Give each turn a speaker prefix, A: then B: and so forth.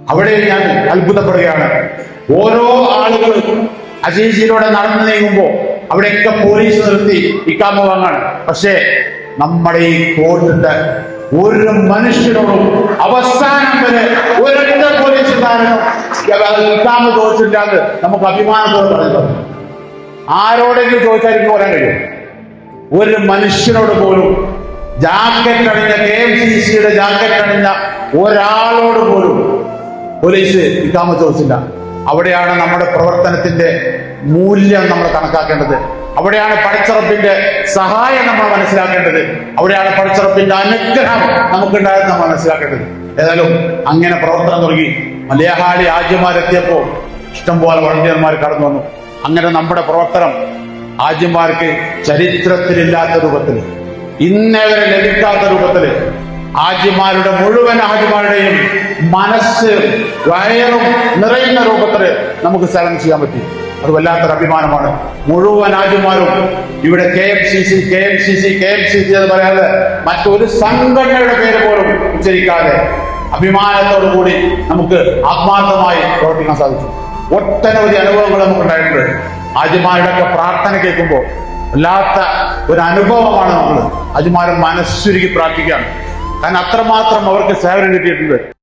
A: അവിടെ ഞാൻ അത്ഭുതപ്പെടുകയാണ്. ഓരോ ആളുകളും അസീസിലൂടെ നടന്നു നീങ്ങുമ്പോ അവിടെയൊക്കെ പോലീസ് നിർത്തി ഇക്കാമ വാങ്ങാണ്. പക്ഷേ നമ്മുടെ ഈ കോർട്ടിന്റെ ഒരു മനുഷ്യനോടും അവസാനം വരെ ഒരൊറ്റ പോലീസുകാരനും ഇക്കാമ ചോദിച്ചിട്ടാണ് നമുക്ക് അഭിമാനത്തോടെ പറയുന്നത്. ആരോടെങ്കിലും ചോദിച്ചാൽ പറയാൻ കഴിയും? ഒരു മനുഷ്യനോട് പോലും ജാക്കറ്റ് അണിഞ്ഞ KMCC-യുടെ ജാക്കറ്റ് അണിഞ്ഞ ഒരാളോട് പോലും പോലീസ് ഇക്കാമ ചോദിച്ചില്ല. അവിടെയാണ് നമ്മുടെ പ്രവർത്തനത്തിന്റെ മൂല്യം നമ്മൾ കണക്കാക്കേണ്ടത്. അവിടെയാണ് പടച്ചറപ്പിന്റെ സഹായം നമ്മൾ മനസ്സിലാക്കേണ്ടത്. അവിടെയാണ് പടച്ചറപ്പിന്റെ അനുഗ്രഹം നമുക്കുണ്ടായത് നമ്മൾ മനസ്സിലാക്കേണ്ടത്. ഏതായാലും അങ്ങനെ പ്രവർത്തനം തുടങ്ങി. മലയാളി ആജ്യന്മാരെത്തിയപ്പോ ഇഷ്ടംപോലെ വളണ്ടിയർമാർ കടന്നു വന്നു. അങ്ങനെ നമ്മുടെ പ്രവർത്തനം ആജ്യന്മാർക്ക് ചരിത്രത്തിലില്ലാത്ത രൂപത്തിൽ, ഇന്നേ വരെ ലഭിക്കാത്ത രൂപത്തിൽ, ആജ്യന്മാരുടെ മുഴുവൻ ആജ്യന്മാരുടെയും മനസ്സ് വയറും നിറയുന്ന രൂപത്തിൽ നമുക്ക് സേവനം ചെയ്യാൻ പറ്റി. അത് വല്ലാത്തൊരു അഭിമാനമാണ്. മുഴുവൻ ആജ്യന്മാരും ഇവിടെ KMCC എന്ന് പറയാതെ മറ്റൊരു സംഘടനയുടെ പേര് പോലും ഉച്ചരിക്കാതെ അഭിമാനത്തോടു കൂടി നമുക്ക് ആത്മാർത്ഥമായി പ്രവർത്തിക്കാൻ സാധിച്ചു. ഒട്ടനവധി അനുഭവങ്ങൾ നമുക്ക് ഉണ്ടായിട്ടുണ്ട്. ആജ്യന്മാരുടെ ഒക്കെ പ്രാർത്ഥന കേൾക്കുമ്പോൾ വല്ലാത്ത ഒരു അനുഭവമാണ്. നമ്മൾ ആജ്യന്മാരെ മനസ്സുരുകി പ്രാർത്ഥിക്കുകയാണ്. കാരണം അത്രമാത്രം അവർക്ക് സേവനം കിട്ടിയിട്ടുണ്ട്.